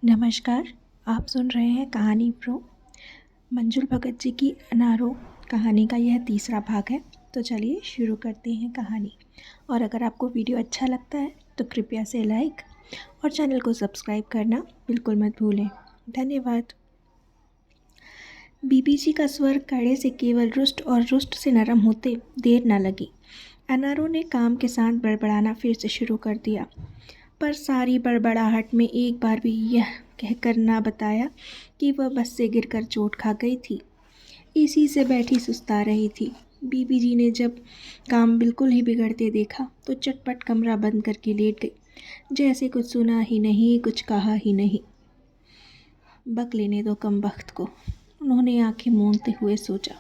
नमस्कार। आप सुन रहे हैं कहानी प्रो। मंजुल भगत जी की अनारो कहानी का यह तीसरा भाग है। तो चलिए शुरू करते हैं कहानी। और अगर आपको वीडियो अच्छा लगता है तो कृपया से लाइक और चैनल को सब्सक्राइब करना बिल्कुल मत भूलें। धन्यवाद। बीबी जी का स्वर कड़े से केवल रुष्ट और रुष्ट से नरम होते देर न लगी। अनारो ने काम के साथ बड़बड़ाना फिर से शुरू कर दिया, पर सारी बड़बड़ाहट में एक बार भी यह कहकर ना बताया कि वह बस से गिरकर चोट खा गई थी। इसी से बैठी सुस्ता रही थी। बीबी जी ने जब काम बिल्कुल ही बिगड़ते देखा तो चटपट कमरा बंद करके लेट गई, जैसे कुछ सुना ही नहीं, कुछ कहा ही नहीं। बक लेने दो कम वक्त को, उन्होंने आंखें मूंदते हुए सोचा।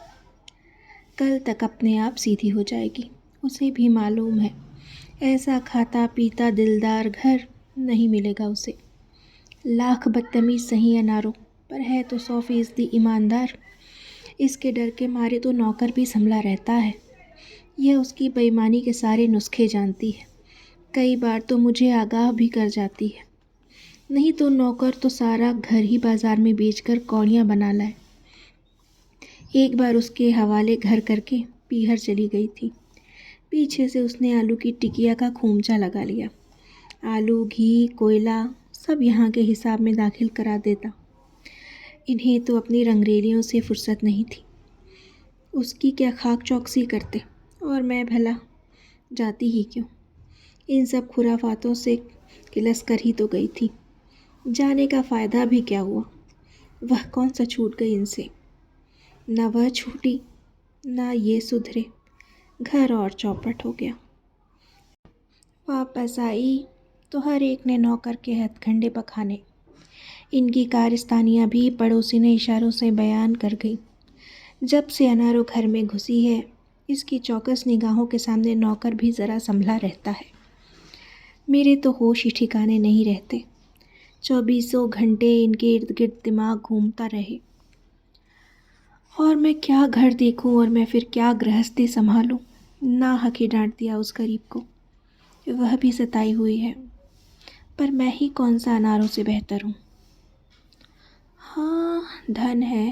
कल तक अपने आप सीधी हो जाएगी। उसे भी मालूम है ऐसा खाता पीता दिलदार घर नहीं मिलेगा उसे। लाख बदतमीज सही अनारो, पर है तो 100% ईमानदार। इसके डर के मारे तो नौकर भी संभला रहता है। यह उसकी बेईमानी के सारे नुस्खे जानती है। कई बार तो मुझे आगाह भी कर जाती है। नहीं तो नौकर तो सारा घर ही बाजार में बेचकर कौड़ियाँ बना लाए। एक बार उसके हवाले घर करके पीहर चली गई थी। पीछे से उसने आलू की टिकिया का खूमचा लगा लिया। आलू, घी, कोयला सब यहाँ के हिसाब में दाखिल करा देता। इन्हें तो अपनी रंगरेलियों से फुर्सत नहीं थी। उसकी क्या खाक चौकसी करते, और मैं भला जाती ही क्यों। इन सब खुराफातों से किलस कर ही तो गई थी। जाने का फ़ायदा भी क्या हुआ। वह कौन सा छूट गई इनसे। न वह छूटी, न ये सुधरे। घर और चौपट हो गया। वापस आई तो हर एक ने नौकर के हथकंडे बखाने। इनकी कारस्तानियाँ भी पड़ोसी ने इशारों से बयान कर गई। जब से अनारो घर में घुसी है, इसकी चौकस निगाहों के सामने नौकर भी ज़रा संभला रहता है। मेरे तो होश ही ठिकाने नहीं रहते। 24 घंटे इनके इर्द गिर्द दिमाग घूमता रहे। और मैं क्या घर देखूं और मैं फिर क्या गृहस्थी संभालूं। नाहक ही डांट दिया उस गरीब को। वह भी सताई हुई है, पर मैं ही कौन सा अनारों से बेहतर हूँ। हाँ, धन है,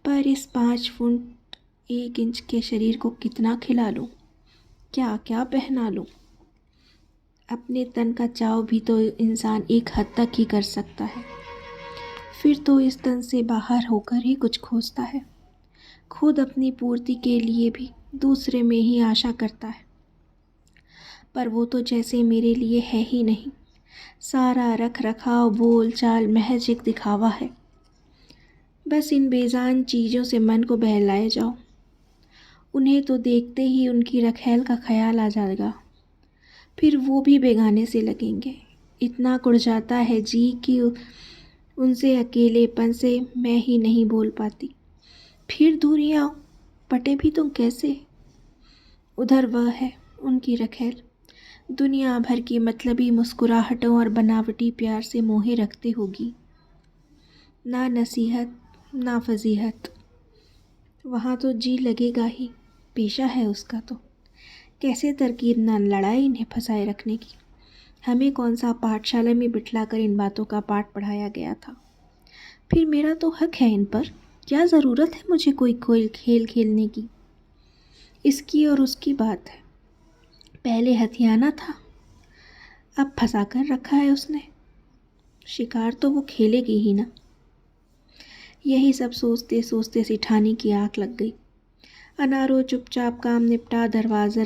पर इस 5 फुट 1 इंच के शरीर को कितना खिला लूँ, क्या क्या पहना लूँ। अपने तन का चाव भी तो इंसान एक हद तक ही कर सकता है। फिर तो इस तन से बाहर होकर ही कुछ खोजता है। खुद अपनी पूर्ति के लिए भी दूसरे में ही आशा करता है, पर वो तो जैसे मेरे लिए है ही नहीं। सारा रख रखाव, बोल चाल महज एक दिखावा है। बस इन बेजान चीज़ों से मन को बहलाए जाओ। उन्हें तो देखते ही उनकी रखैल का ख्याल आ जाएगा। फिर वो भी बेगाने से लगेंगे। इतना कुड़ जाता है जी कि उनसे अकेलेपन से मैं ही नहीं बोल पाती। फिर दूरियाँ पटे भी तो कैसे। उधर वह है उनकी रखैल, दुनिया भर की मतलबी मुस्कुराहटों और बनावटी प्यार से मोहे रखते होगी। ना नसीहत ना फजीहत। वहाँ तो जी लगेगा ही, पेशा है उसका तो। कैसे तरकीब ना लड़ाई इन्हें फंसाए रखने की। हमें कौन सा पाठशाला में बिठलाकर इन बातों का पाठ पढ़ाया गया था। फिर मेरा तो हक है इन पर। क्या ज़रूरत है मुझे कोई खेल खेलने की। इसकी और उसकी बात है। पहले हथियाना था, अब फंसा कर रखा है उसने। शिकार तो वो खेलेगी ही ना। यही सब सोचते सोचते सिठानी की आँख लग गई। अनारो चुपचाप काम निपटा दरवाज़ा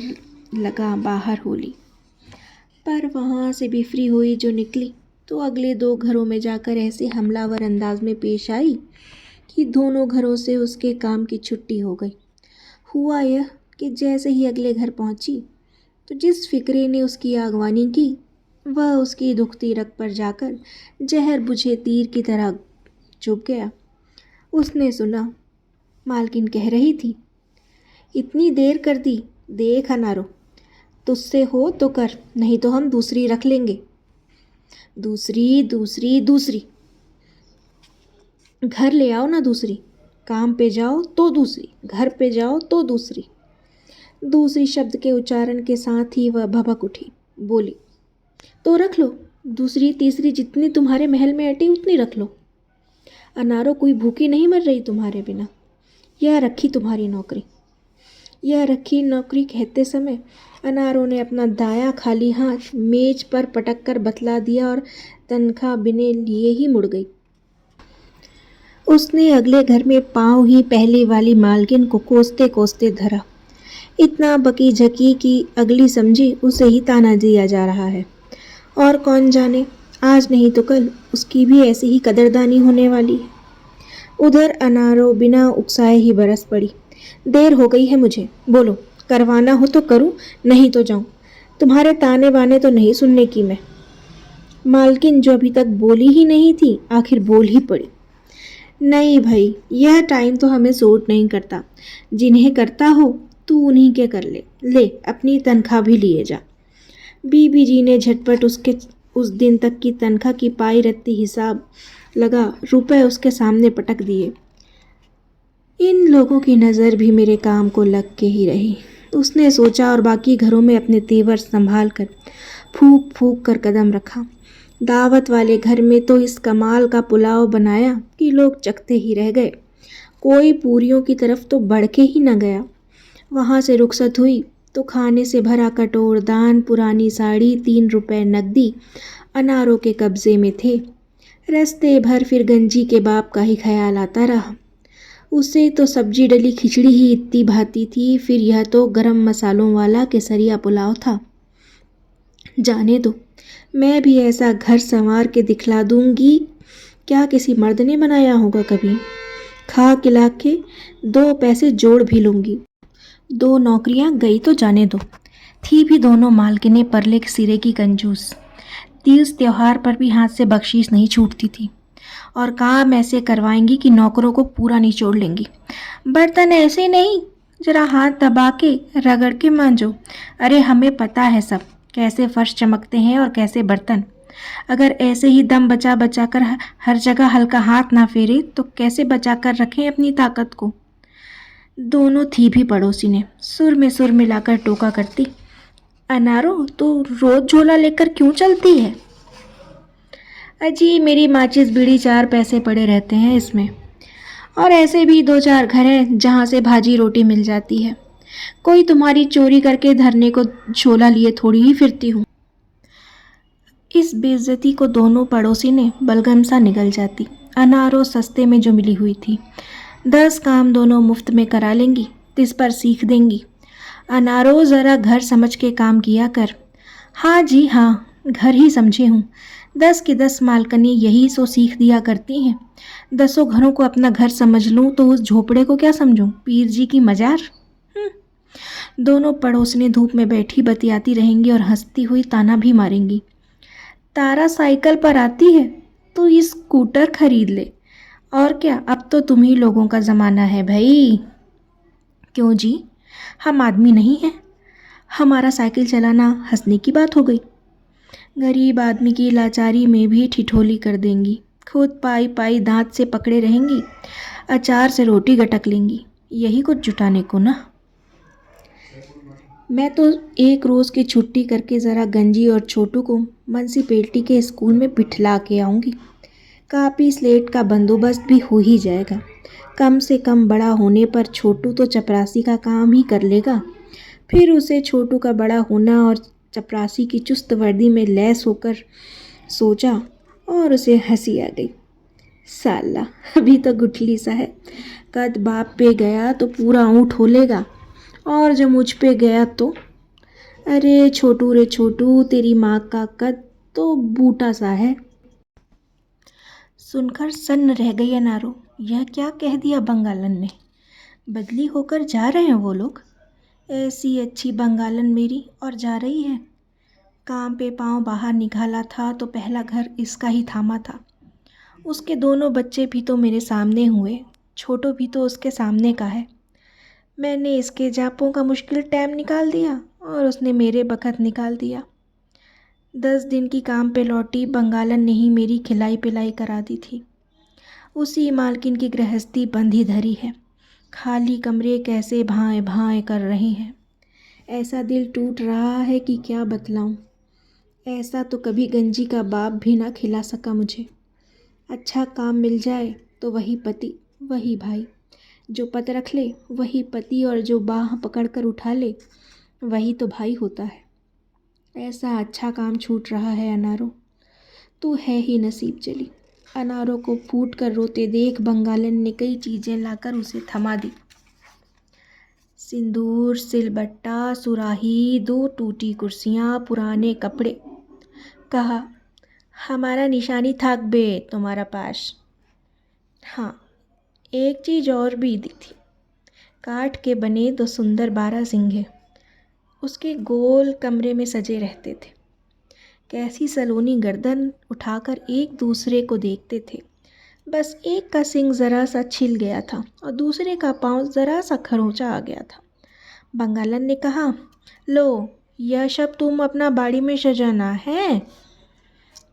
लगा बाहर हो ली। पर वहाँ से बिफरी हुई जो निकली तो अगले 2 घरों में जाकर ऐसे हमलावर अंदाज में पेश आई कि दोनों घरों से उसके काम की छुट्टी हो गई। हुआ यह कि जैसे ही अगले घर पहुँची तो जिस फिक्रे ने उसकी आगवानी की, वह उसकी दुखती रग पर जाकर जहर बुझे तीर की तरह चुभ गया। उसने सुना, मालकिन कह रही थी, इतनी देर कर दी, देख अनारो, तुझसे हो तो कर, नहीं तो हम दूसरी रख लेंगे। दूसरी दूसरी दूसरी, घर ले आओ ना दूसरी। काम पे जाओ तो दूसरी, घर पे जाओ तो दूसरी। दूसरी शब्द के उच्चारण के साथ ही वह भभक उठी, बोली, तो रख लो, दूसरी तीसरी जितनी तुम्हारे महल में अटी उतनी रख लो। अनारो कोई भूखी नहीं मर रही तुम्हारे बिना। यह रखी तुम्हारी नौकरी। यह रखी नौकरी कहते समय अनारों ने अपना दायां खाली हाथ मेज पर पटक कर बतला दिया और तनख्वाह बिने लिए ही मुड़ गई। उसने अगले घर में पाँव ही पहले वाली मालकिन को कोसते कोसते धरा। इतना बकी झकी कि अगली समझी उसे ही ताना दिया जा रहा है, और कौन जाने आज नहीं तो कल उसकी भी ऐसी ही कदरदानी होने वाली है। उधर अनारो बिना उकसाए ही बरस पड़ी। देर हो गई है मुझे, बोलो, करवाना हो तो करूं, नहीं तो जाऊं। तुम्हारे ताने बाने तो नहीं सुनने की मैं। मालकिन जो अभी तक बोली ही नहीं थी आखिर बोल ही पड़ी। नहीं भाई, यह टाइम तो हमें सूट नहीं करता। जिन्हें करता हो तू उन्हीं के कर ले। ले अपनी तनख्वाह भी लिए जा। बीबी जी ने झटपट उसके उस दिन तक की तनख्वाह की पाई रत्ती हिसाब लगा रुपए उसके सामने पटक दिए। इन लोगों की नज़र भी मेरे काम को लग के ही रही, उसने सोचा, और बाकी घरों में अपने तेवर संभाल कर फूक फूक कर कदम रखा। दावत वाले घर में तो इस कमाल का पुलाव बनाया कि लोग चखते ही रह गए। कोई पूरियों की तरफ तो बढ़ के ही न गया। वहाँ से रुखसत हुई तो खाने से भरा कटोर, दान, पुरानी साड़ी, 3 रुपए नकदी अनारों के कब्जे में थे। रस्ते भर फिर गंजी के बाप का ही ख्याल आता रहा। उसे तो सब्जी डली खिचड़ी ही इतनी भाती थी, फिर यह तो गरम मसालों वाला केसरिया पुलाव था। जाने दो, मैं भी ऐसा घर संवार के दिखला दूंगी। क्या किसी मर्द ने बनाया होगा कभी? खा खिला के 2 पैसे जोड़ भी लूंगी। 2 नौकरियां गई तो जाने दो। थी भी दोनों मालकिनें परले के सिरे की कंजूस। तीज त्योहार पर भी हाथ से बख्शीश नहीं छूटती थी, और काम ऐसे करवाएंगी कि नौकरों को पूरा निचोड़ लेंगी। बर्तन ऐसे नहीं, जरा हाथ दबा के रगड़ के मांजो। अरे हमें पता है सब, कैसे फर्श चमकते हैं और कैसे बर्तन। अगर ऐसे ही दम बचा बचा कर हर जगह हल्का हाथ ना फेरे तो कैसे बचा कर रखें अपनी ताकत को। दोनों थी भी पड़ोसी ने सुर मिलाकर टोका करती, अनारो तो रोज झोला लेकर क्यों चलती है? अजी मेरी माचिस बीड़ी 4 पैसे पड़े रहते हैं इसमें, और ऐसे भी 2-4 घर हैं जहाँ से भाजी रोटी मिल जाती है। कोई तुम्हारी चोरी करके धरने को झोला लिए थोड़ी ही फिरती हूँ। इस बेइज्जती को दोनों पड़ोसी ने बलगम सा निगल जाती। अनारो सस्ते में जो मिली हुई थी, 10 काम दोनों मुफ्त में करा लेंगी, तिस पर सीख देंगी। अनारो ज़रा घर समझ के काम किया कर। हाँ जी हाँ, घर ही समझे हूँ। 10 की 10 मालकनी यही सो सीख दिया करती हैं। 10 घरों को अपना घर समझ लूँ तो उस झोपड़े को क्या समझूँ, पीर जी की मजार। दोनों पड़ोसने धूप में बैठी बतियाती रहेंगी और हंसती हुई ताना भी मारेंगी। तारा साइकिल पर आती है तो ये स्कूटर खरीद ले, और क्या, अब तो तुम ही लोगों का ज़माना है भाई। क्यों जी, हम आदमी नहीं हैं? हमारा साइकिल चलाना हंसने की बात हो गई? गरीब आदमी की लाचारी में भी ठिठोली कर देंगी। खुद पाई पाई दांत से पकड़े रहेंगी, अचार से रोटी गटक लेंगी, यही कुछ जुटाने को ना। मैं तो एक रोज़ की छुट्टी करके ज़रा गंजी और छोटू को म्युनिसिपैलिटी के स्कूल में बिठला के आऊँगी। कापी स्लेट का बंदोबस्त भी हो ही जाएगा। कम से कम बड़ा होने पर छोटू तो चपरासी का काम ही कर लेगा। फिर उसे छोटू का बड़ा होना और चपरासी की चुस्त वर्दी में लैस होकर सोचा, और उसे हंसी आ गई। साला अभी तो गुठली सा है, कद बाप पे गया तो पूरा ऊँट हो लेगा, और जब मुझ पे गया तो, अरे छोटू रे छोटू, तेरी माँ का कद तो बूटा सा है। सुनकर सन्न रह गई अनारो। यह क्या कह दिया बंगालन ने? बदली होकर जा रहे हैं वो लोग? ऐसी अच्छी बंगालन मेरी, और जा रही है। काम पे पाँव बाहर निकाला था तो पहला घर इसका ही थामा था। उसके दोनों बच्चे भी तो मेरे सामने हुए, छोटो भी तो उसके सामने का है। मैंने इसके जापों का मुश्किल टाइम निकाल दिया और उसने मेरे बखत निकाल दिया। 10 दिन की काम पे लौटी बंगालन ने ही मेरी खिलाई पिलाई करा दी थी। उसी मालकिन की गृहस्थी बंधी धरी है। खाली कमरे कैसे भाएं भाएं कर रहे हैं। ऐसा दिल टूट रहा है कि क्या बतलाऊं। ऐसा तो कभी गंजी का बाप भी ना खिला सका मुझे। अच्छा काम मिल जाए तो वही पति, वही भाई। जो पत रख ले वही पति, और जो बाह पकड़ कर उठा ले वही तो भाई होता है। ऐसा अच्छा काम छूट रहा है अनारो, तू है ही नसीब चली। अनारों को फूट कर रोते देख बंगालन ने कई चीज़ें लाकर उसे थमा दी। सिंदूर, सिलबट्टा, सुराही, 2 टूटी कुर्सियाँ, पुराने कपड़े। कहा, हमारा निशानी थाक बे तुम्हारा पास। हाँ, एक चीज़ और भी दी थी। काठ के बने 2 सुंदर 12 सिंघे उसके गोल कमरे में सजे रहते थे। कैसी सलोनी गर्दन उठाकर एक दूसरे को देखते थे। बस एक का सिंग ज़रा सा छिल गया था और दूसरे का पाँव ज़रा सा खरोंचा आ गया था। बंगालन ने कहा, लो, यह सब तुम अपना बाड़ी में सजाना है।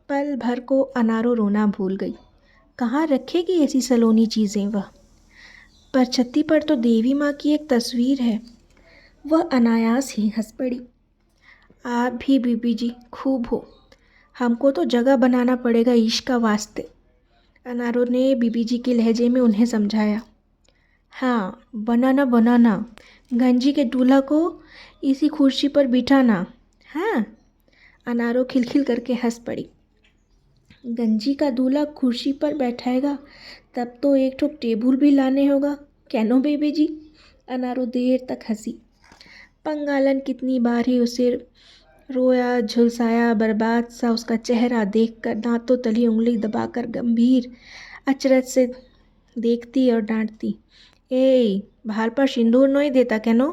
पल भर को अनारो रोना भूल गई। कहाँ रखेगी ऐसी सलोनी चीज़ें वह? पर छत्ती पर तो देवी माँ की एक तस्वीर है। वह अनायास ही हंस पड़ी। आप भी बीबी जी खूब हो, हमको तो जगह बनाना पड़ेगा इश्क का वास्ते। अनारो ने बीबी जी के लहजे में उन्हें समझाया। हाँ, बनाना बनाना, गंजी के दूल्हा को इसी कुर्सी पर बिठाना। हाँ, अनारो खिलखिल करके हंस पड़ी। गंजी का दूल्हा कुर्सी पर बैठाएगा तब तो एक ठो टेबुल भी लाने होगा, कैनो बेबी जी? अनारो देर तक हंसी। बंगालन कितनी बार ही उसे रोया झुलसाया, बर्बाद सा उसका चेहरा देखकर दांतों तली उंगली दबाकर गंभीर अचरज से देखती और डांटती। ए, भार पर सिंदूर नहीं देता कैनो?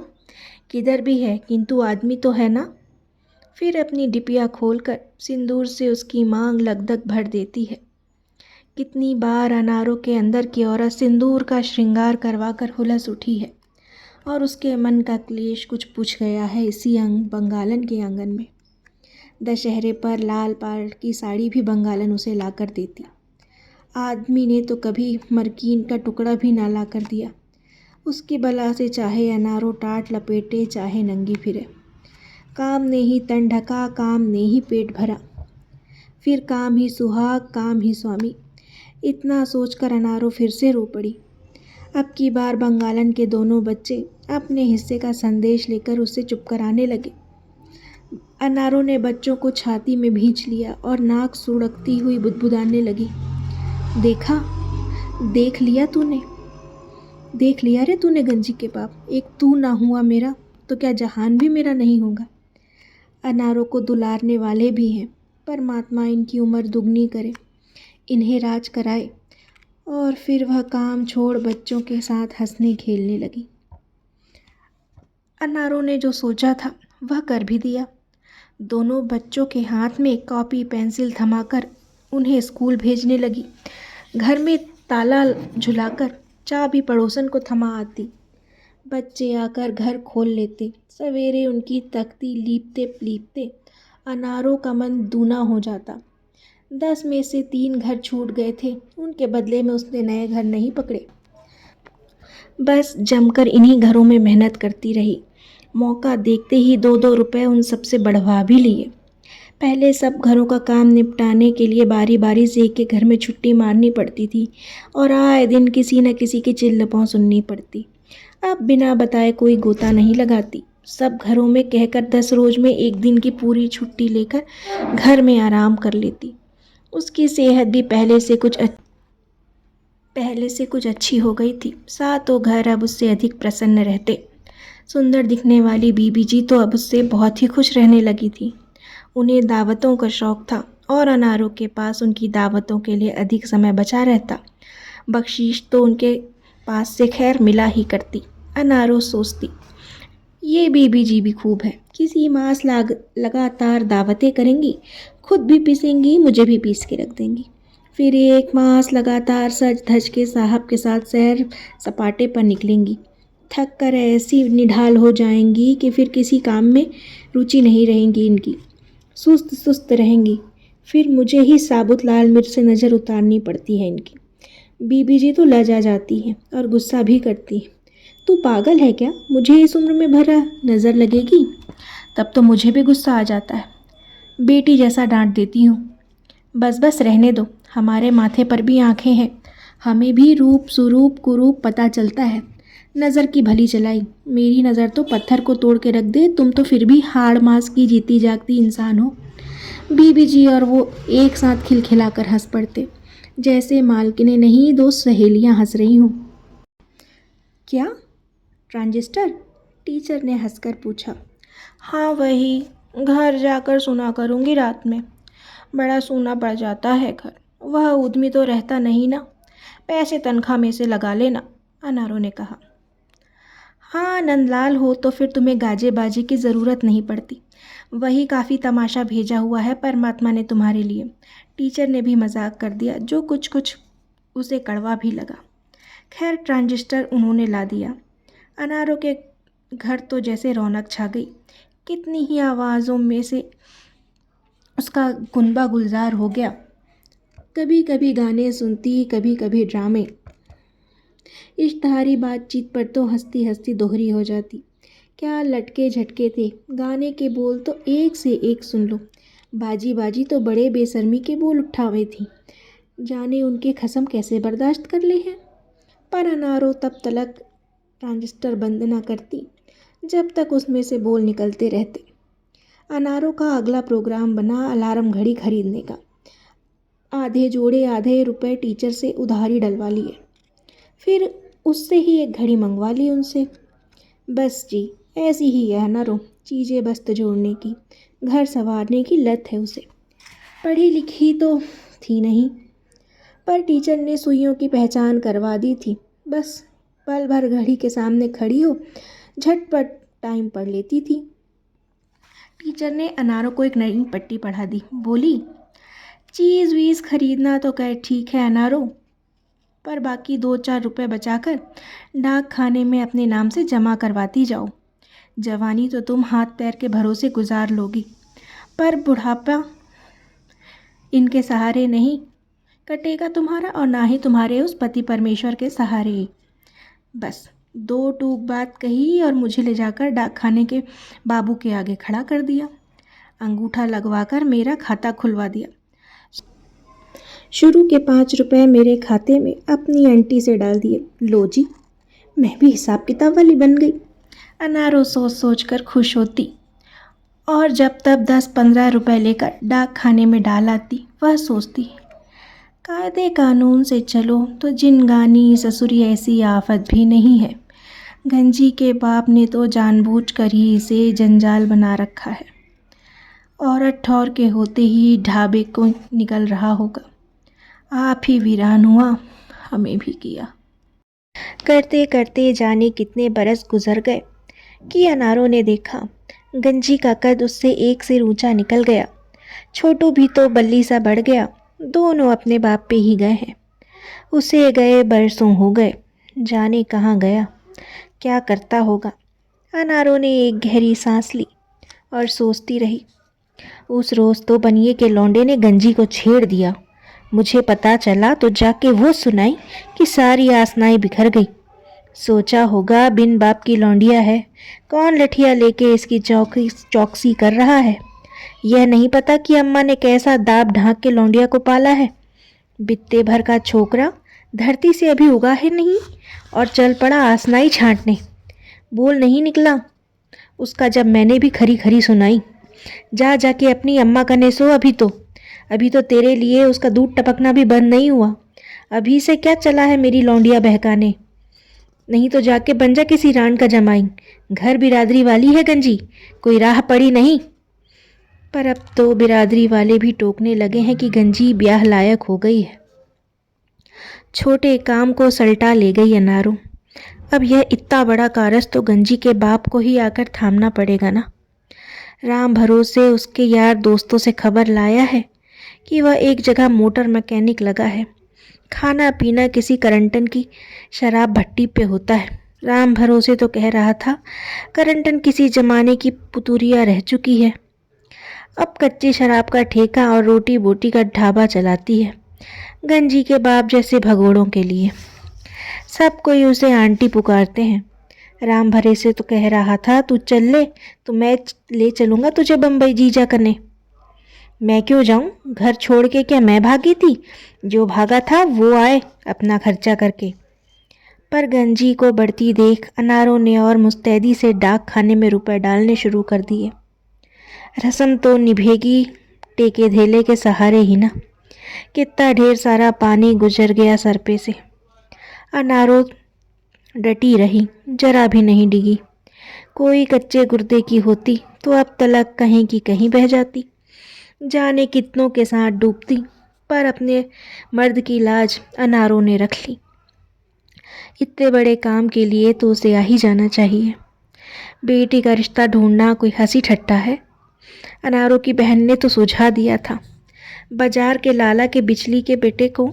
किधर भी है किंतु आदमी तो है ना? फिर अपनी डिपिया खोलकर सिंदूर से उसकी मांग लगधक भर देती है। कितनी बार अनारों के अंदर की औरत सिंदूर का श्रृंगार करवाकर हुलस उठी है और उसके मन का क्लेश कुछ पूछ गया है इसी बंगालन के आंगन में। दशहरे पर लाल पाड़ की साड़ी भी बंगालन उसे लाकर देती। आदमी ने तो कभी मरकीन का टुकड़ा भी ना लाकर दिया। उसकी बला से चाहे अनारो टाट लपेटे चाहे नंगी फिरे, काम ने ही तन ढका, काम ने ही पेट भरा। फिर काम ही सुहाग, काम ही स्वामी। इतना सोचकर अनारो फिर से रो पड़ी। अब की बार बंगालन के दोनों बच्चे अपने हिस्से का संदेश लेकर उसे चुप कराने लगे। अनारो ने बच्चों को छाती में भींच लिया और नाक सुड़कती हुई बुदबुदाने लगी। देखा, देख लिया तूने, देख लिया रे तूने गंजी के बाप। एक तू ना हुआ मेरा तो क्या जहान भी मेरा नहीं होगा। अनारों को दुलारने वाले भी हैं। परमात्मा इनकी उम्र दुगनी करे, इन्हें राज कराए। और फिर वह काम छोड़ बच्चों के साथ हंसने खेलने लगी। अनारों ने जो सोचा था वह कर भी दिया। दोनों बच्चों के हाथ में कॉपी पेंसिल थमाकर उन्हें स्कूल भेजने लगी। घर में ताला झुलाकर चाबी पड़ोसन को थमा आती। बच्चे आकर घर खोल लेते। सवेरे उनकी तख्ती लीपते लीपते अनारों का मन दूना हो जाता। 10 में से 3 घर छूट गए थे। उनके बदले में उसने नए घर नहीं पकड़े। बस जमकर इन्हीं घरों में मेहनत करती रही। मौका देखते ही 2-2 रुपए उन सबसे बढ़वा भी लिए। पहले सब घरों का काम निपटाने के लिए बारी बारी से एक एक घर में छुट्टी मारनी पड़ती थी और आए दिन किसी न किसी की चिल्लपौं सुननी पड़ती। अब बिना बताए कोई गोता नहीं लगाती। सब घरों में कहकर 10 रोज में एक दिन की पूरी छुट्टी लेकर घर में आराम कर लेती। उसकी सेहत भी पहले से कुछ अच्छी हो गई थी। सातों घर अब उससे अधिक प्रसन्न रहते। सुंदर दिखने वाली बीबी जी तो अब उससे बहुत ही खुश रहने लगी थी। उन्हें दावतों का शौक था और अनारों के पास उनकी दावतों के लिए अधिक समय बचा रहता। बख्शीश तो उनके पास से खैर मिला ही करती। अनारो सोचती, ये बीबी जी भी खूब है। किसी मास लगातार दावतें करेंगी, खुद भी पीसेंगी, मुझे भी पीस के रख देंगी। फिर 1 मास लगातार सज धज के साहब के साथ सैर सपाटे पर निकलेंगी। थक कर ऐसी निढाल हो जाएंगी कि फिर किसी काम में रुचि नहीं रहेंगी इनकी, सुस्त सुस्त रहेंगी। फिर मुझे ही साबुत लाल मिर्च से नज़र उतारनी पड़ती है इनकी। बीबी जी तो लजा जाती हैं और गुस्सा भी करती है। तू पागल है क्या? मुझे इस उम्र में भरा नज़र लगेगी? तब तो मुझे भी गुस्सा आ जाता है। बेटी जैसा डांट देती हूँ। बस बस रहने दो, हमारे माथे पर भी आंखें हैं, हमें भी रूप सुरूप कुरूप पता चलता है। नज़र की भली चलाई, मेरी नज़र तो पत्थर को तोड़ के रख दे, तुम तो फिर भी हाड़ मांस की जीती जागती इंसान हो। बीबी जी और वो एक साथ खिलखिलाकर हंस पड़ते, जैसे मालकिनें नहीं दो सहेलियां हंस रही हूँ। क्या ट्रांजिस्टर? टीचर ने हंसकर पूछा। हाँ वही, घर जाकर सुना करूँगी रात में। बड़ा सूना पड़ जाता है घर, वह उद्यमी तो रहता नहीं ना। पैसे तनख्वाह में से लगा लेना, अनारो ने कहा। हाँ नंदलाल हो तो फिर तुम्हें गाजे बाजे की ज़रूरत नहीं पड़ती। वही काफ़ी तमाशा भेजा हुआ है परमात्मा ने तुम्हारे लिए। टीचर ने भी मजाक कर दिया, जो कुछ कुछ उसे कड़वा भी लगा। खैर ट्रांजिस्टर उन्होंने ला दिया। अनारों के घर तो जैसे रौनक छा गई। कितनी ही आवाज़ों में से उसका गुनबा गुलजार हो गया। कभी कभी गाने सुनती, कभी कभी ड्रामे। इश्तहारी बातचीत पर तो हंसती हंसती दोहरी हो जाती। क्या लटके झटके थे, गाने के बोल तो एक से एक सुन लो। बाजी बाजी तो बड़े बेशर्मी के बोल उठावे थी, जाने उनके खसम कैसे बर्दाश्त कर ले हैं। पर अनारो तब तलक ट्रांजिस्टर बंद न करती जब तक उसमें से बोल निकलते रहते। अनारो का अगला प्रोग्राम बना अलार्म घड़ी खरीदने का। आधे रुपए टीचर से उधारी डलवा लिए, फिर उससे ही एक घड़ी मंगवा ली उनसे। बस जी ऐसी ही है अनारो, चीज़ें बस्त जोड़ने की, घर संवारने की लत है उसे। पढ़ी लिखी तो थी नहीं, पर टीचर ने सुइयों की पहचान करवा दी थी। बस पल भर घड़ी के सामने खड़ी हो झटपट टाइम पढ़ लेती थी। टीचर ने अनारो को एक नई पट्टी पढ़ा दी, बोली चीज़ वीज़ खरीदना तो कह ठीक है अनारो, पर बाकी 2-4 रुपए बचाकर डाक खाने में अपने नाम से जमा करवाती जाओ। जवानी तो तुम हाथ पैर के भरोसे गुजार लोगी, पर बुढ़ापा इनके सहारे नहीं कटेगा तुम्हारा, और ना ही तुम्हारे उस पति परमेश्वर के सहारे। बस 2 टूक बात कही और मुझे ले जाकर डाक खाने के बाबू के आगे खड़ा कर दिया। अंगूठा लगवाकर मेरा खाता खुलवा दिया। शुरू के 5 रुपए मेरे खाते में अपनी आंटी से डाल दिए। लो जी, मैं भी हिसाब किताब वाली बन गई। अनारो सोच सोच कर खुश होती और जब तब 10-15 रुपए लेकर डाक खाने में डाल आती। वह सोचती, कायदे कानून से चलो तो जिनगानी ससुरी ऐसी आफत भी नहीं है। गंजी के बाप ने तो जानबूझकर ही इसे जंजाल बना रखा है। औरत ठौर के होते ही ढाबे को निकल रहा होगा। आप ही वीरान हुआ, हमें भी किया। करते करते जाने कितने बरस गुजर गए कि अनारो ने देखा गंजी का कद उससे एक सिर ऊंचा निकल गया। छोटू भी तो बल्ली सा बढ़ गया। दोनों अपने बाप पे ही गए हैं। उसे गए बरसों हो गए, जाने कहाँ गया, क्या करता होगा। अनारो ने एक गहरी सांस ली और सोचती रही, उस रोज़ तो बनिए के लौंडे ने गंजी को छेड़ दिया। मुझे पता चला तो जाके वो सुनाई कि सारी आसनाएं बिखर गई। सोचा होगा बिन बाप की लौंडिया है, कौन लठिया लेके इसकी चौकसी कर रहा है। यह नहीं पता कि अम्मा ने कैसा दाब ढांक के लौंडिया को पाला है। बित्ते भर का छोकरा धरती से अभी उगा है नहीं और चल पड़ा आसनाई छांटने। बोल नहीं निकला उसका जब मैंने भी खरी खरी सुनाई। जा जाके अपनी अम्मा कने सो, अभी तो तेरे लिए उसका दूध टपकना भी बंद नहीं हुआ। अभी से क्या चला है मेरी लौंडिया बहकाने, नहीं तो जाके बन जा किसी रान का जमाई। घर बिरादरी वाली है गंजी, कोई राह पड़ी नहीं। पर अब तो बिरादरी वाले भी टोकने लगे हैं कि गंजी ब्याह लायक हो गई है। छोटे काम को सल्टा ले गई अनारो। अब यह इतना बड़ा कारज तो गंजी के बाप को ही आकर थामना पड़ेगा ना। राम भरोसे उसके यार दोस्तों से खबर लाया है कि वह एक जगह मोटर मैकेनिक लगा है। खाना पीना किसी करंटन की शराब भट्टी पे होता है। राम भरोसे तो कह रहा था करंटन किसी जमाने की पुतुरिया रह चुकी है, अब कच्ची शराब का ठेका और रोटी बोटी का ढाबा चलाती है गंजी के बाप जैसे भगोड़ों के लिए। सब कोई उसे आंटी पुकारते हैं। राम भरे से तो कह रहा था तू चल ले तो मैं ले चलूँगा तुझे बम्बई जीजा करने। मैं क्यों जाऊं? घर छोड़ के क्या मैं भागी थी? जो भागा था वो आए अपना खर्चा करके। पर गंजी को बढ़ती देख अनारों ने और मुस्तैदी से डाक खाने में रुपए डालने शुरू कर दिए। रस्म तो निभेगी टेके धेले के सहारे ही ना। कितना ढेर सारा पानी गुजर गया सर पे से। अनारों डटी रही, जरा भी नहीं डिगी। कोई कच्चे गुर्दे की होती तो अब तलक कहीं की कहीं बह जाती, जाने कितनों के साथ डूबती। पर अपने मर्द की लाज अनारों ने रख ली। इतने बड़े काम के लिए तो उसे आ ही जाना चाहिए। बेटी का रिश्ता ढूंढना कोई हंसी ठट्टा है? अनारों की बहन ने तो सुझा दिया था। बाजार के लाला के बिजली के बेटे को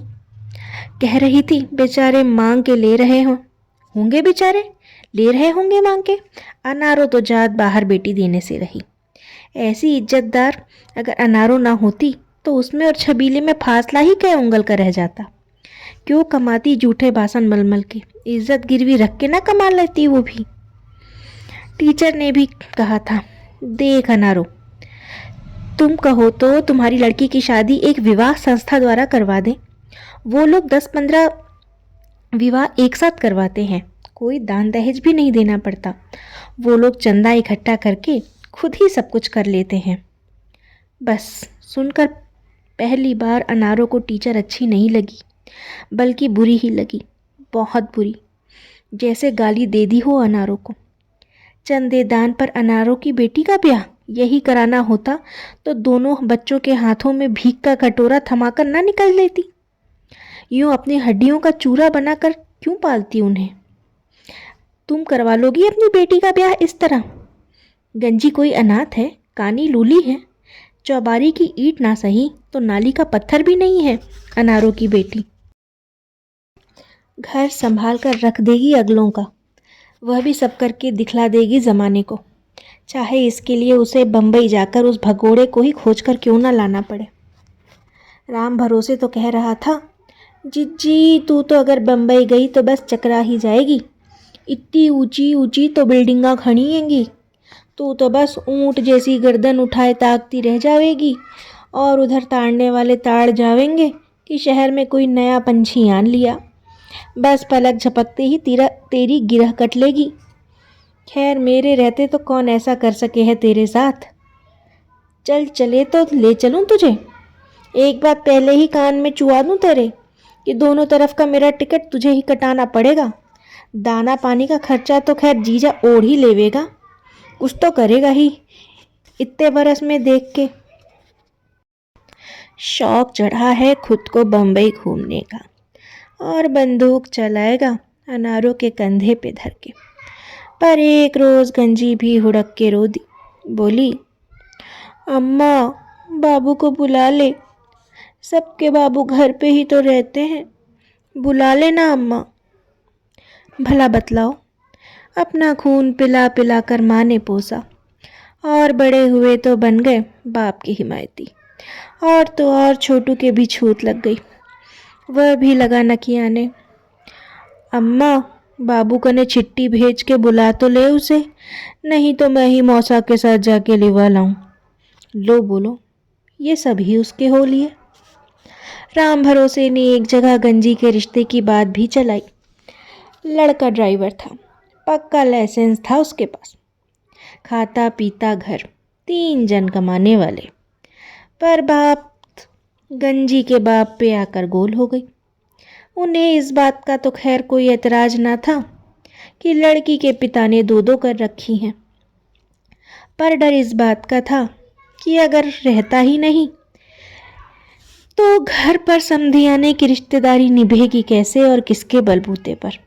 कह रही थी, बेचारे मांग के ले रहे होंगे, बेचारे ले रहे होंगे मांग के। अनारों तो जात बाहर बेटी देने से रही। ऐसी इज्जतदार अगर अनारों ना होती तो उसमें और छबीले में फासला ही क्या उंगल का रह जाता। क्यों कमाती जूठे बासन मलमल के, इज्जत गिरवी रख के ना कमा लेती वो भी। टीचर ने भी कहा था, देख अनारो, तुम कहो तो तुम्हारी लड़की की शादी एक विवाह संस्था द्वारा करवा दें। वो लोग 10-15 विवाह एक साथ करवाते हैं, कोई दान दहेज भी नहीं देना पड़ता। वो लोग चंदा इकट्ठा करके खुद ही सब कुछ कर लेते हैं। बस सुनकर पहली बार अनारों को टीचर अच्छी नहीं लगी, बल्कि बुरी ही लगी, बहुत बुरी। जैसे गाली दे दी हो अनारों को। चंदे दान पर अनारों की बेटी का ब्याह यही कराना होता तो दोनों बच्चों के हाथों में भीख का कटोरा थमाकर ना निकल लेती। यूं अपनी हड्डियों का चूरा बनाकर क्यों पालती उन्हें? तुम करवा लोगी अपनी बेटी का ब्याह इस तरह? गंजी कोई अनाथ है, कानी लूली है, चौबारी की ईंट ना सही तो नाली का पत्थर भी नहीं है अनारों की बेटी। घर संभाल कर रख देगी अगलों का, वह भी सब करके दिखला देगी ज़माने को, चाहे इसके लिए उसे बम्बई जाकर उस भगोड़े को ही खोज कर क्यों ना लाना पड़े। राम भरोसे तो कह रहा था, जिज्जी तू तो अगर बम्बई गई तो बस चकरा ही जाएगी, इतनी ऊंची ऊंची तो बिल्डिंगा खड़ी हैंगी, तू तो बस ऊंट जैसी गर्दन उठाए ताकती रह जाएगी और उधर ताड़ने वाले ताड़ जावेंगे कि शहर में कोई नया पंछी आन लिया, बस पलक झपकते ही तेरी गिरह कट लेगी। खैर मेरे रहते तो कौन ऐसा कर सके है तेरे साथ। चल चले तो ले चलूं तुझे, एक बात पहले ही कान में चुआ दूं तेरे कि दोनों तरफ का मेरा टिकट तुझे ही कटाना पड़ेगा। दाना पानी का खर्चा तो खैर जीजा ओढ़ ही लेवेगा, कुछ तो करेगा ही इतने बरस में देख के। शौक चढ़ा है खुद को बम्बई घूमने का और बंदूक चलाएगा अनारों के कंधे पे धर के। पर एक रोज़ गंजी भी हुड़क के रो दी, बोली, अम्मा बाबू को बुला ले, सबके बाबू घर पे ही तो रहते हैं, बुला लेना अम्मा। भला बतलाओ, अपना खून पिला पिला कर माँ ने पोसा और बड़े हुए तो बन गए बाप की हिमायती, और तो और छोटू के भी छूत लग गई, वह भी लगा नकियाने। अम्मा बाबू कने चिट्ठी भेज के बुला तो ले उसे, नहीं तो मैं ही मौसा के साथ जाके लिवा लाऊं। लो बोलो, ये सब ही उसके हो लिए। राम भरोसे ने एक जगह गंजी के रिश्ते की बात भी चलाई। लड़का ड्राइवर था, पक्का लाइसेंस था उसके पास, खाता पीता घर, 3 जन कमाने वाले। पर बाप गंजी के बाप पे आकर गोल हो गई। उन्हें इस बात का तो खैर कोई एतराज ना था कि लड़की के पिता ने 2-2 कर रखी हैं, पर डर इस बात का था कि अगर रहता ही नहीं तो घर पर समधियाने की रिश्तेदारी निभेगी कैसे और किसके बलबूते पर।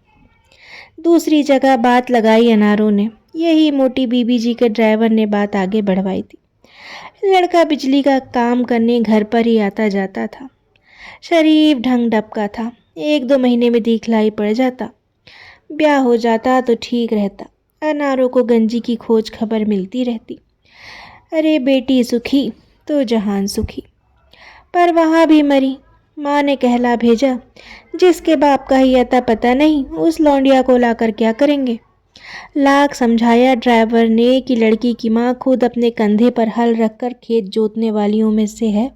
दूसरी जगह बात लगाई अनारों ने, यही मोटी बीबी जी के ड्राइवर ने बात आगे बढ़वाई थी। लड़का बिजली का काम करने घर पर ही आता जाता था, शरीफ ढंग ढप का था, 1-2 महीने में दिखलाई पड़ जाता, ब्याह हो जाता तो ठीक रहता। अनारों को गंजी की खोज खबर मिलती रहती। अरे बेटी सुखी तो जहान सुखी। पर वहाँ भी मरी, माँ ने कहला भेजा, जिसके बाप का ही अता पता नहीं उस लौंडिया को लाकर क्या करेंगे। लाख समझाया ड्राइवर ने कि लड़की की माँ खुद अपने कंधे पर हल रखकर खेत जोतने वालियों में से है,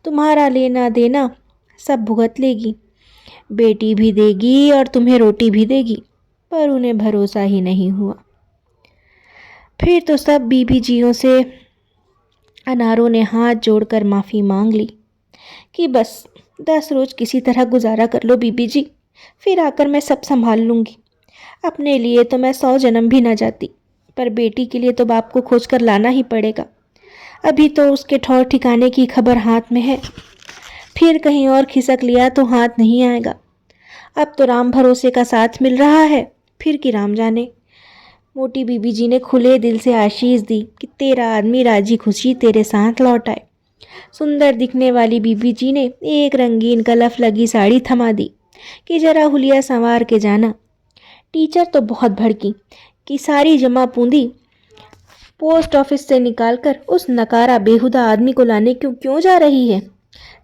तुम्हारा लेना देना सब भुगत लेगी, बेटी भी देगी और तुम्हें रोटी भी देगी। पर उन्हें भरोसा ही नहीं हुआ। फिर तो सब बीबीजियों से अनारों ने हाथ जोड़कर माफ़ी मांग ली कि बस 10 रोज किसी तरह गुजारा कर लो बीबी जी, फिर आकर मैं सब संभाल लूँगी। अपने लिए तो मैं 100 जन्म भी ना जाती, पर बेटी के लिए तो बाप को खोज कर लाना ही पड़ेगा। अभी तो उसके ठौर ठिकाने की खबर हाथ में है, फिर कहीं और खिसक लिया तो हाथ नहीं आएगा। अब तो राम भरोसे का साथ मिल रहा है, फिर कि राम जाने। मोटी बीबी जी ने खुले दिल से आशीष दी कि तेरा आदमी राजी खुशी तेरे साथ लौट आए। सुंदर दिखने वाली बीबी जी ने एक रंगीन कलफ लगी साड़ी थमा दी कि जरा हुलिया संवार के जाना। टीचर तो बहुत भड़की कि सारी जमा पूंदी पोस्ट ऑफिस से निकालकर उस नकारा बेहुदा आदमी को लाने क्यों क्यों जा रही है।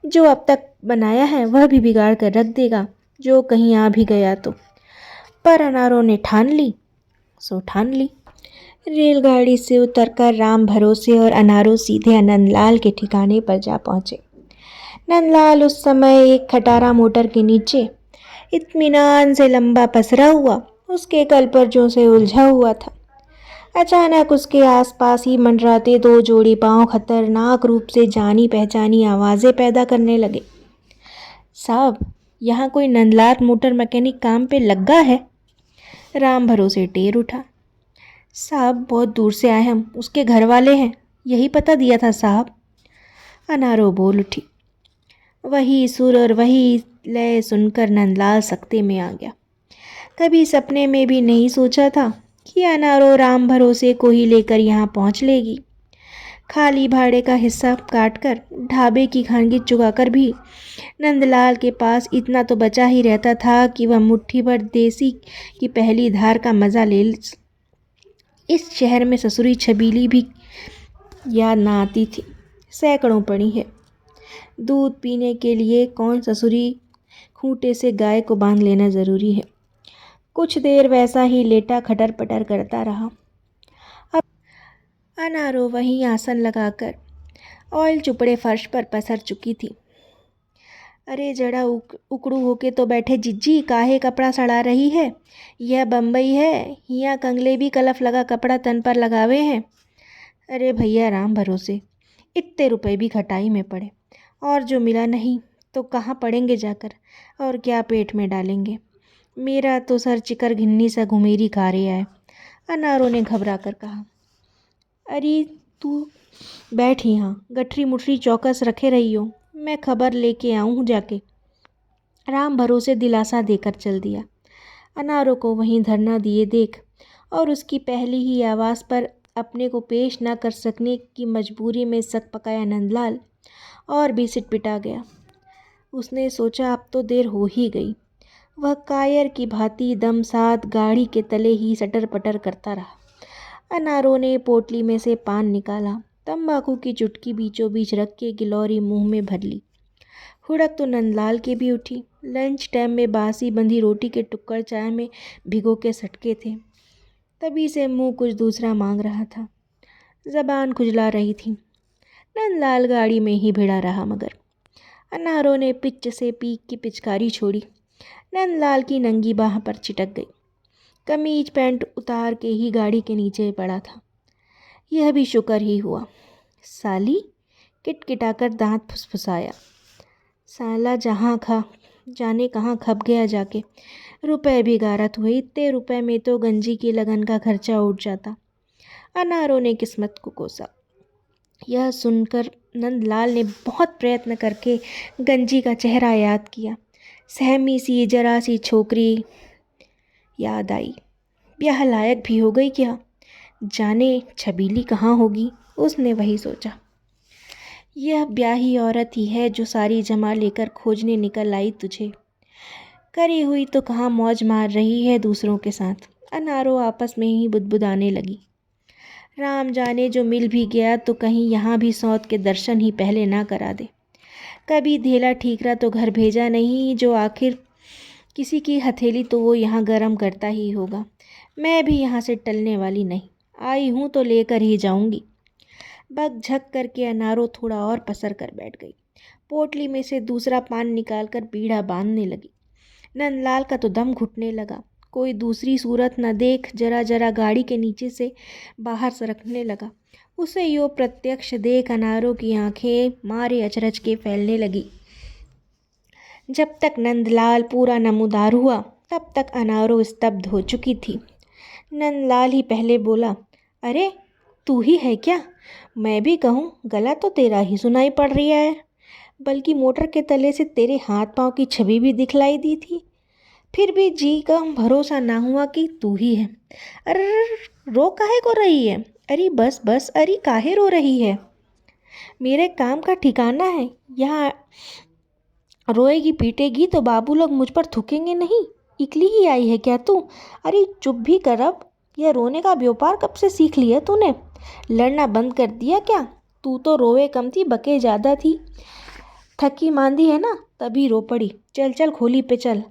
जो अब तक बनाया है वह भी बिगाड़ कर रख देगा, जो कहीं आ भी गया तो। पर अनारों ने ठान ली सो ठान ली। रेलगाड़ी से उतरकर राम भरोसे और अनारों सीधे नंदलाल के ठिकाने पर जा पहुंचे। नंदलाल उस समय एक खटारा मोटर के नीचे इत्मीनान से लंबा पसरा हुआ उसके कलपर्जों से उलझा हुआ था। अचानक उसके आसपास ही मंडराते 2 जोड़ी पांव खतरनाक रूप से जानी पहचानी आवाज़ें पैदा करने लगे। साहब, यहाँ कोई नंदलाल मोटर मैकेनिक काम पे लगा है। राम भरोसे टेर उठा। साहब, बहुत दूर से आए हम, उसके घर वाले हैं, यही पता दिया था साहब। अनारो बोल उठी। वही सुर और वही लय सुनकर नंदलाल सकते में आ गया। कभी सपने में भी नहीं सोचा था कि अनारो राम भरोसे को ही लेकर यहाँ पहुँच लेगी। खाली भाड़े का हिस्सा काटकर ढाबे की खानगी चुकाकर भी नंदलाल के पास इतना तो बचा ही रहता था कि वह मुट्ठी भर देसी की पहली धार का मज़ा ले। इस शहर में ससुरी छबीली भी याद ना आती थी, सैकड़ों पड़ी है। दूध पीने के लिए कौन ससुरी खूंटे से गाय को बांध लेना ज़रूरी है। कुछ देर वैसा ही लेटा खटर पटर करता रहा। अब अनारो वहीं आसन लगाकर ऑयल चुपड़े फर्श पर पसर चुकी थी। अरे जड़ा उकड़ू होके तो बैठे जिज्जी, काहे कपड़ा सड़ा रही है। यह बम्बई है, हियाँ कंगले भी कलफ लगा कपड़ा तन पर लगावे हैं। अरे भैया राम भरोसे, इतने रुपए भी खटाई में पड़े, और जो मिला नहीं तो कहाँ पड़ेंगे जाकर, और क्या पेट में डालेंगे। मेरा तो सर चिकर घिन्नी सा घुमेरी खा रहा है। अनारों ने घबरा कर कहा। अरे तू बैठ यहाँ, गठरी मुठरी चौकस रखे रही हो, मैं खबर लेके आऊँ हूँ जाके। राम भरोसे दिलासा देकर चल दिया। अनारों को वहीं धरना दिए देख और उसकी पहली ही आवाज़ पर अपने को पेश न कर सकने की मजबूरी में सक पकाया नंदलाल और भी सिटपिटा गया। उसने सोचा अब तो देर हो ही गई। वह कायर की भांति दम साथ गाड़ी के तले ही सटर पटर करता रहा। अनारों ने पोटली में से पान निकाला, तंबाकू की चुटकी बीचों बीच रख के गिलौरी मुंह में भर ली। हुड़क तो नंदलाल की भी उठी। लंच टाइम में बासी बंधी रोटी के टुक्कड़ चाय में भिगो के सटके थे। तभी से मुंह कुछ दूसरा मांग रहा था, जबान खुजला रही थी। नंदलाल गाड़ी में ही भिड़ा रहा, मगर अनारों ने पिच से पीक की पिचकारी छोड़ी। नंदलाल की नंगी बाह पर चिटक गई। कमीज पैंट उतार के ही गाड़ी के नीचे पड़ा था। यह भी शुक्र ही हुआ। साली, किटकिटाकर दांत फुसफुसाया। साला जाने कहाँ खप गया जाके। रुपए भी गारत हुए, इतने रुपए में तो गंजी की लगन का खर्चा उठ जाता। अनारों ने किस्मत को कोसा। यह सुनकर नंदलाल ने बहुत प्रयत्न करके गंजी का चेहरा याद किया। सहमी सी जरा सी छोकरी याद आई। ब्याह लायक भी हो गई क्या, जाने छबीली कहाँ होगी। उसने वही सोचा। यह ब्याही औरत ही है जो सारी जमा लेकर खोजने निकल आई तुझे। करी हुई तो कहाँ मौज मार रही है दूसरों के साथ। अनारों आपस में ही बुदबुदाने लगी। राम जाने जो मिल भी गया तो कहीं यहाँ भी सौत के दर्शन ही पहले ना करा दे। कभी धेला ठीकरा तो घर भेजा नहीं, जो आखिर किसी की हथेली तो वो यहाँ गरम करता ही होगा। मैं भी यहाँ से टलने वाली नहीं, आई हूँ तो लेकर ही जाऊँगी। बक झक करके अनारो थोड़ा और पसर कर बैठ गई। पोटली में से दूसरा पान निकालकर बीड़ा बांधने लगी। नंदलाल का तो दम घुटने लगा। कोई दूसरी सूरत न देख जरा जरा गाड़ी के नीचे से बाहर सरकने लगा। उसे यो प्रत्यक्ष देख अनारों की आंखें मारे अचरज के फैलने लगी। जब तक नंदलाल पूरा नमूदार हुआ तब तक अनारो स्तब्ध हो चुकी थी। नंदलाल ही पहले बोला, अरे तू ही है क्या? मैं भी कहूँ गला तो तेरा ही सुनाई पड़ रहा है, बल्कि मोटर के तले से तेरे हाथ पांव की छवि भी दिखलाई दी थी। फिर भी जी का भरोसा ना हुआ कि तू ही है। अरे रो काहे को रही है? अरे बस बस, अरे काहे रो रही है? मेरे काम का ठिकाना है यहाँ। रोएगी पीटेगी तो बाबू लोग मुझ पर थूकेंगे नहीं। इकली ही आई है क्या तू? अरे चुप भी कर अब। यह रोने का व्यापार कब से सीख लिया तूने? लड़ना बंद कर दिया क्या? तू तो रोवे कम थी बके ज़्यादा थी। थकी मांदी है ना तभी रो पड़ी। चल चल खोली पे चल।